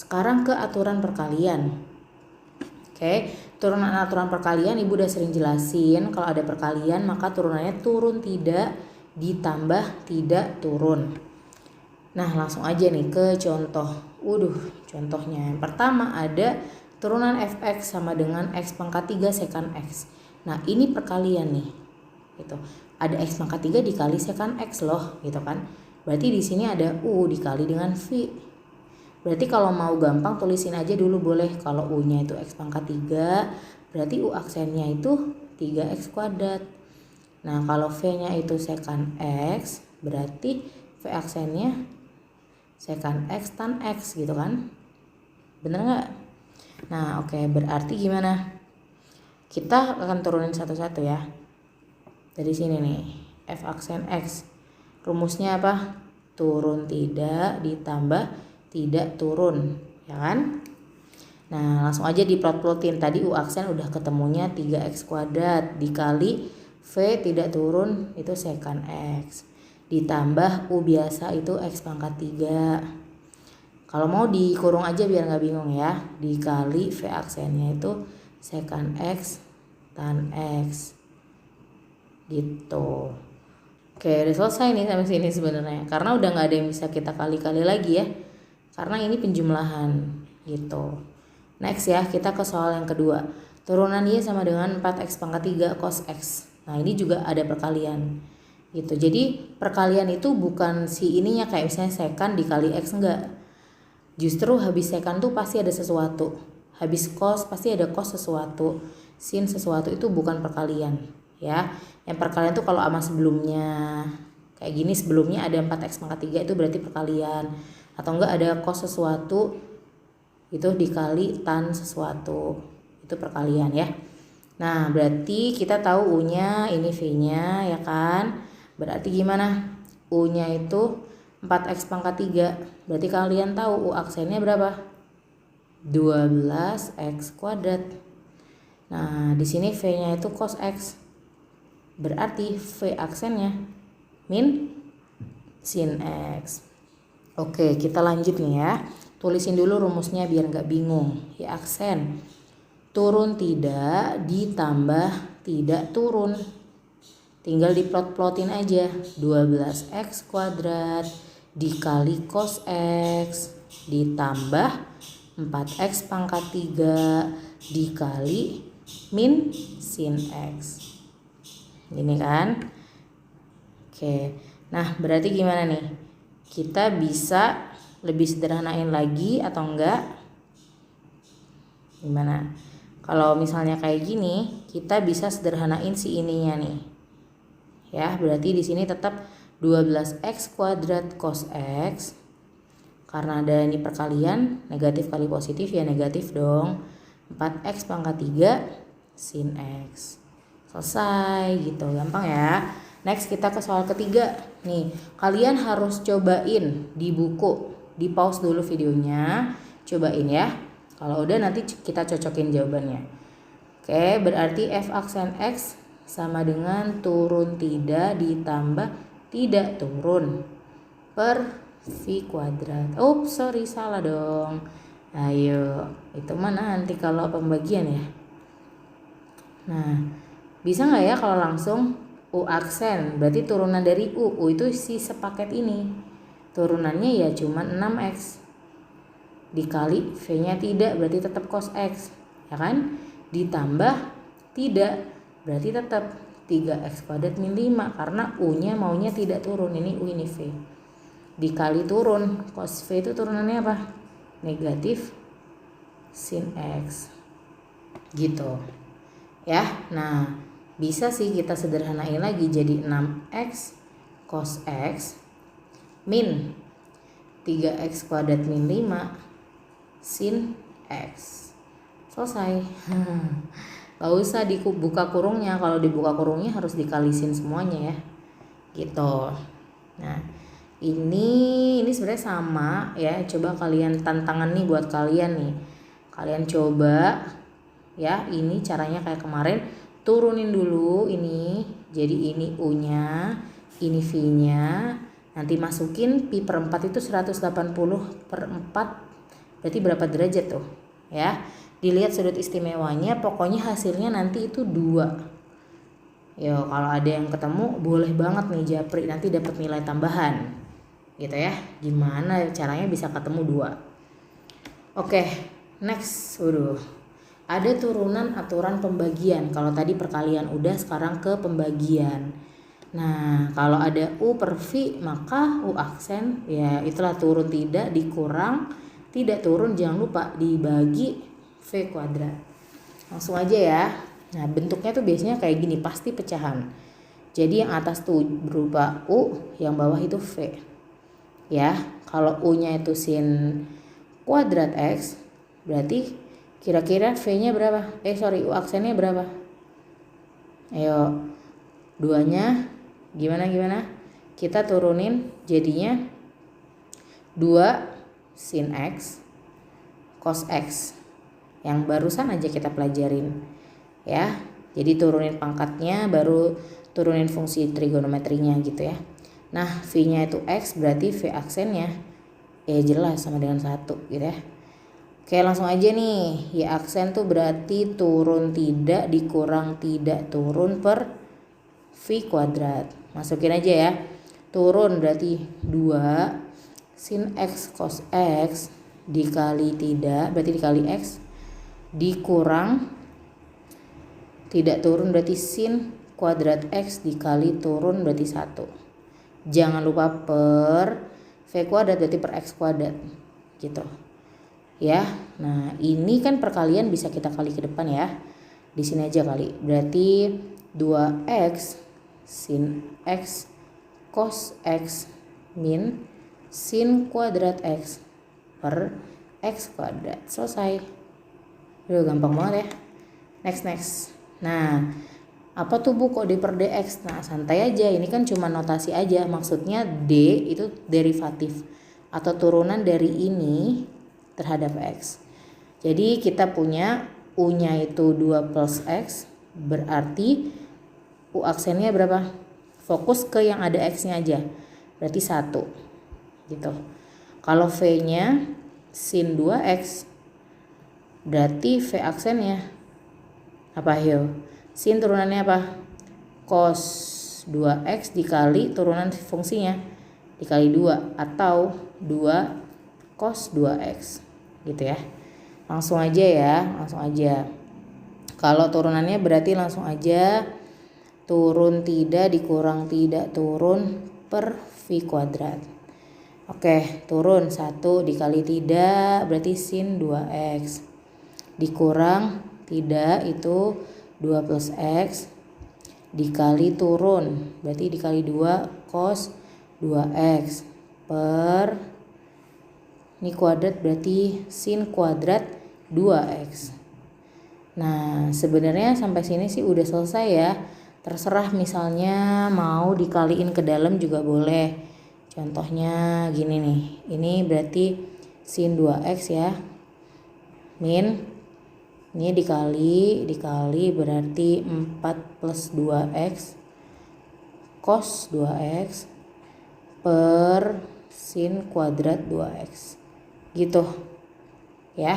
Sekarang ke aturan perkalian. Oke, turunan aturan perkalian Ibu udah sering jelasin. Kalau ada perkalian maka turunannya turun tidak ditambah tidak turun. Nah langsung aja nih ke contoh. Contohnya yang pertama ada turunan fx sama dengan x pangkat 3 sekant x. Nah ini perkalian nih, gitu. Ada x pangkat 3 dikali sekant x loh, gitu kan. Berarti di sini ada u dikali dengan v. Berarti kalau mau gampang tulisin aja dulu boleh. Kalau u-nya itu x pangkat 3, berarti u aksennya itu 3x kuadrat. Nah kalau v-nya itu sekant x, berarti v aksennya sekant x tan x, gitu kan. Bener nggak? Nah oke, berarti gimana? Kita akan turunin satu-satu ya. Dari sini nih, f aksen x. Rumusnya apa? Turun tidak ditambah tidak turun, ya kan? Nah langsung aja diplot-plotin. Tadi u aksen udah ketemunya 3x kuadrat dikali v tidak turun itu sekant x, ditambah u biasa itu x pangkat 3. Kalau mau dikurung aja biar nggak bingung ya, dikali v aksennya itu sekant x tan x, gitu. Oke, udah selesai nih sampai sini sebenarnya, karena udah nggak ada yang bisa kita kali-kali lagi ya, karena ini penjumlahan, gitu. Next ya, kita ke soal yang kedua. Turunan y sama dengan 4x pangkat 3 cos x. Nah ini juga ada perkalian, gitu. Jadi perkalian itu bukan si ininya kayak misalnya sekant dikali x, enggak. Justru habis sekant tuh pasti ada sesuatu, habis cos pasti ada cos sesuatu, sin sesuatu, itu bukan perkalian ya. Yang perkalian tuh kalau sama sebelumnya kayak gini, sebelumnya ada 4x pangkat 3 itu berarti perkalian, atau enggak ada cos sesuatu itu dikali tan sesuatu, itu perkalian ya. Nah berarti kita tahu u-nya ini v-nya ya kan. Berarti gimana? U-nya itu 4x pangkat 3. Berarti kalian tahu u aksennya berapa? 12x kuadrat. Nah di sini v-nya itu cos x. Berarti v aksennya min sin x. Oke, kita lanjut nih ya. Tulisin dulu rumusnya biar nggak bingung. Y aksen turun tidak ditambah tidak turun. Tinggal diplot-plotin aja. 12x kuadrat dikali cos x ditambah 4x pangkat 3 dikali min sin x. Ini kan. Oke. Nah, berarti gimana nih? Kita bisa lebih sederhanain lagi atau enggak? Gimana? Kalau misalnya kayak gini, kita bisa sederhanain si ininya nih. Ya, berarti di sini tetap 12x kuadrat cos x. Karena ada ini perkalian, negatif kali positif ya negatif dong. 4x pangkat 3 sin x. Selesai gitu, gampang ya. Next kita ke soal ketiga. Nih, kalian harus cobain di buku. Di pause dulu videonya, cobain ya. Kalau udah nanti kita cocokin jawabannya. Oke, berarti f aksen x sama dengan turun tidak ditambah tidak turun per v kuadrat. Sorry, salah dong. Ayo, itu mana nanti kalau pembagian ya. Nah, bisa nggak ya kalau langsung u aksen, berarti turunan dari u itu si sepaket ini. Turunannya ya cuma 6x. Dikali v-nya tidak, berarti tetap cos x, ya kan? Ditambah tidak, berarti tetap 3x kuadrat min 5, karena u-nya maunya tidak turun, ini u ini v. Dikali turun, cos v itu turunannya apa? Negatif sin x. Gitu. Ya, nah bisa sih kita sederhanain lagi jadi 6x cos x min 3x kuadrat min 5 sin x. Selesai. Gak usah dibuka kurungnya. Kalau dibuka kurungnya harus dikali sin semuanya ya, gitu. Nah ini sebenarnya sama ya. Coba kalian, tantangan nih buat kalian nih, kalian coba ya, ini caranya kayak kemarin. Turunin dulu ini, jadi ini u-nya, ini v-nya, nanti masukin pi per 4 itu 180 per 4 Berarti berapa derajat tuh? Ya, dilihat sudut istimewanya, pokoknya hasilnya nanti itu 2. Yo, kalau ada yang ketemu boleh banget nih japri, nanti dapat nilai tambahan. Gitu ya. Gimana caranya bisa ketemu 2? Oke, next. Ada turunan aturan pembagian. Kalau tadi perkalian udah, sekarang ke pembagian. Nah, kalau ada U per V, maka U aksen ya itulah turun tidak dikurang tidak turun, jangan lupa dibagi V kuadrat. Langsung aja ya. Nah, bentuknya tuh biasanya kayak gini, pasti pecahan. Jadi yang atas tuh berupa U, yang bawah itu V. Ya, kalau U-nya itu sin kuadrat X, berarti kira-kira V-nya berapa? U aksennya berapa? Ayo, 2-nya gimana? Kita turunin jadinya 2 sin X cos X. Yang barusan aja kita pelajarin. Ya, jadi turunin pangkatnya, baru turunin fungsi trigonometrinya gitu ya. Nah, V-nya itu X, berarti V aksennya ya jelas sama dengan 1 gitu ya. Oke, langsung aja nih. Y aksen tuh berarti turun tidak dikurang tidak turun per V kuadrat. Masukin aja ya. Turun berarti 2 sin X cos X dikali tidak, berarti dikali X, dikurang tidak turun berarti sin kuadrat X dikali turun berarti 1. Jangan lupa per V kuadrat berarti per X kuadrat gitu ya. Nah, ini kan perkalian bisa kita kali ke depan ya. Di sini aja kali. Berarti 2X sin X cos X min sin kuadrat X per X kuadrat. Selesai. Gampang banget ya. Next. Nah, apa tuh Bu kok D per DX? Nah, santai aja, ini kan cuma notasi aja. Maksudnya D itu derivatif atau turunan dari ini terhadap X. Jadi kita punya U-nya itu 2 plus X, berarti U aksennya berapa? Fokus ke yang ada X-nya aja, berarti 1 gitu. Kalau V-nya sin 2X, berarti V aksennya apa yo? Sin turunannya apa? Cos 2X dikali turunan fungsinya dikali 2 atau 2 cos 2X gitu ya. Langsung aja. Kalau turunannya berarti langsung aja turun tidak dikurang tidak turun per V kuadrat. Oke, turun 1 dikali tidak berarti sin 2X dikurang tidak itu 2 plus X dikali turun berarti dikali 2 cos 2X per ini kuadrat berarti sin kuadrat 2X. Nah, sebenarnya sampai sini sih udah selesai ya. Terserah misalnya mau dikaliin ke dalam juga boleh. Contohnya gini nih. Ini berarti sin 2X ya. Min ini dikali berarti 4 plus 2X cos 2X per sin kuadrat 2X gitu ya.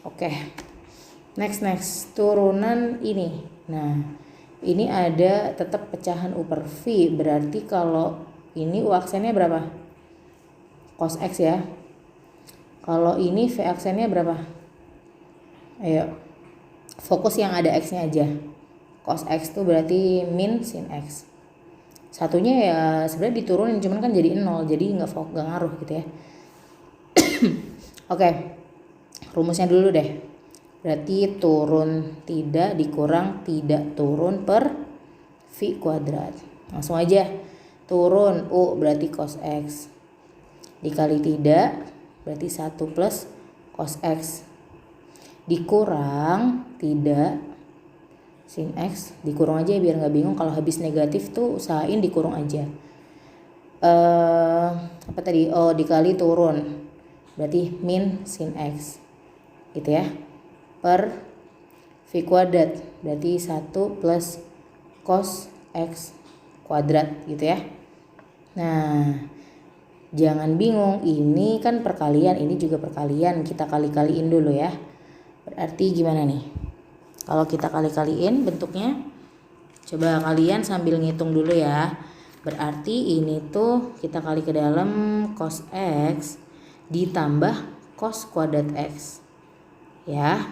Oke, next turunan ini. Nah, ini ada tetap pecahan U per V, berarti kalau ini U aksennya berapa? Cos X ya. Kalau ini V aksennya berapa? Ayo, fokus yang ada X nya aja. Cos X tuh berarti min sin X. Satunya ya sebenarnya diturunin, cuman kan jadi 0, jadi nggak ngaruh gitu ya. Oke, rumusnya dulu deh. Berarti turun tidak dikurang tidak turun per V kuadrat. Langsung aja. Turun U berarti cos X dikali tidak berarti 1 plus cos X dikurang tidak sin X, dikurung aja biar nggak bingung. Kalau habis negatif tuh usahain dikurung aja. Apa tadi? Dikali turun berarti min sin X gitu ya per V kuadrat berarti 1 plus cos X kuadrat gitu ya. Nah, Jangan bingung, ini kan perkalian, ini juga perkalian. Kita kali-kaliin dulu ya. Berarti gimana nih? Kalau kita kali-kaliin bentuknya, coba kalian sambil ngitung dulu ya. Berarti ini tuh kita kali ke dalam cos X ditambah cos kuadrat X. Ya.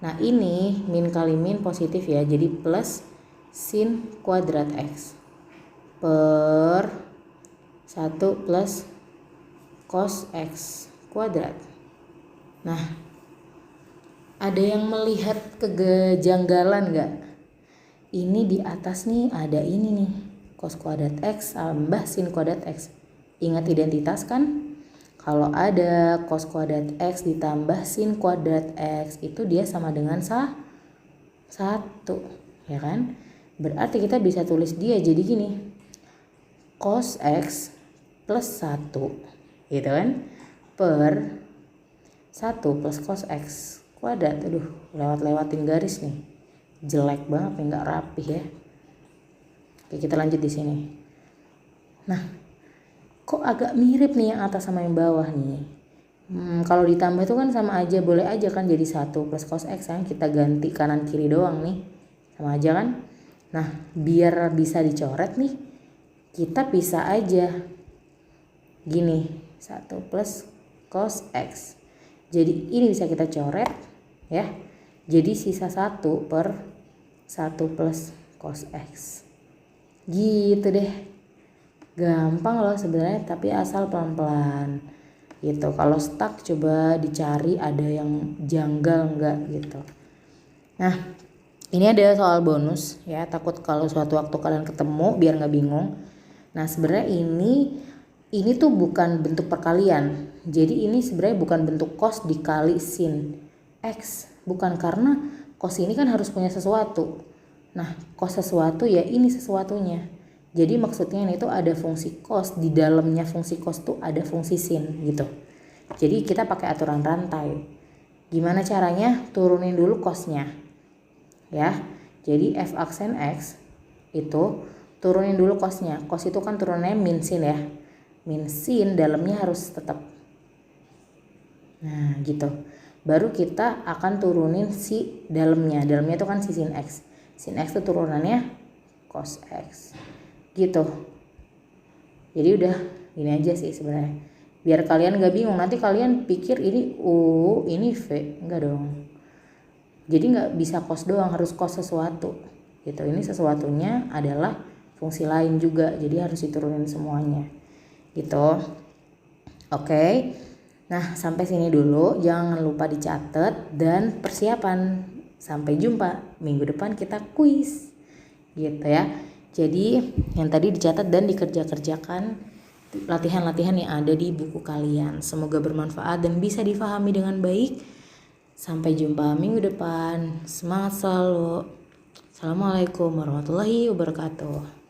Nah ini min kali min positif ya. Jadi plus sin kuadrat X per 1 plus cos X kuadrat. Nah, ada yang melihat kejanggalan nggak? Ini di atas nih ada ini nih, cos kuadrat X tambah sin kuadrat X. Ingat identitas kan? Kalau ada cos kuadrat X ditambah sin kuadrat X itu dia sama dengan 1, ya kan? Berarti kita bisa tulis dia jadi gini, cos X plus 1 gitu kan, per 1 plus cos X kuadrat. Aduh, lewat-lewatin garis nih, jelek banget nih, nggak rapih ya. Oke, kita lanjut di sini. Nah, kok agak mirip nih yang atas sama yang bawah nih. Kalau ditambah itu kan sama aja, boleh aja kan jadi 1 plus cos X kan, kita ganti kanan kiri doang nih, sama aja kan. Nah, biar bisa dicoret nih, kita pisah aja gini, 1 plus cos X. Jadi ini bisa kita coret ya, jadi sisa 1 per 1 plus cos X gitu deh. Gampang loh sebenarnya, tapi asal pelan-pelan gitu. Kalau stuck coba dicari ada yang janggal enggak gitu. Nah, ini ada soal bonus ya, takut kalau suatu waktu kalian ketemu biar nggak bingung. Nah, sebenarnya ini tuh bukan bentuk perkalian. Jadi ini sebenarnya bukan bentuk cos dikali sin X. Bukan, karena cos ini kan harus punya sesuatu. Nah, cos sesuatu ya ini sesuatunya. Jadi maksudnya ini tuh ada fungsi cos, di dalamnya fungsi cos tuh ada fungsi sin gitu. Jadi kita pakai aturan rantai. Gimana caranya? Turunin dulu cosnya. Ya. Jadi f aksen X itu turunin dulu cosnya. Cos itu kan turunannya min sin ya. Min sin dalamnya harus tetap. Nah, gitu. Baru kita akan turunin si dalamnya. Dalamnya itu kan si sin X. Sin X itu turunannya cos X. Gitu. Jadi udah gini aja sih sebenarnya. Biar kalian gak bingung, nanti kalian pikir ini U, ini V. Enggak dong. Jadi gak bisa cos doang, harus cos sesuatu. Gitu. Ini sesuatunya adalah fungsi lain juga. Jadi harus diturunin semuanya. Gitu. Oke. Nah, sampai sini dulu. Jangan lupa dicatat dan persiapan. Sampai jumpa minggu depan kita kuis. Gitu ya. Jadi yang tadi dicatat dan dikerja-kerjakan latihan-latihan yang ada di buku kalian. Semoga bermanfaat dan bisa difahami dengan baik. Sampai jumpa minggu depan. Semangat selalu. Assalamualaikum warahmatullahi wabarakatuh.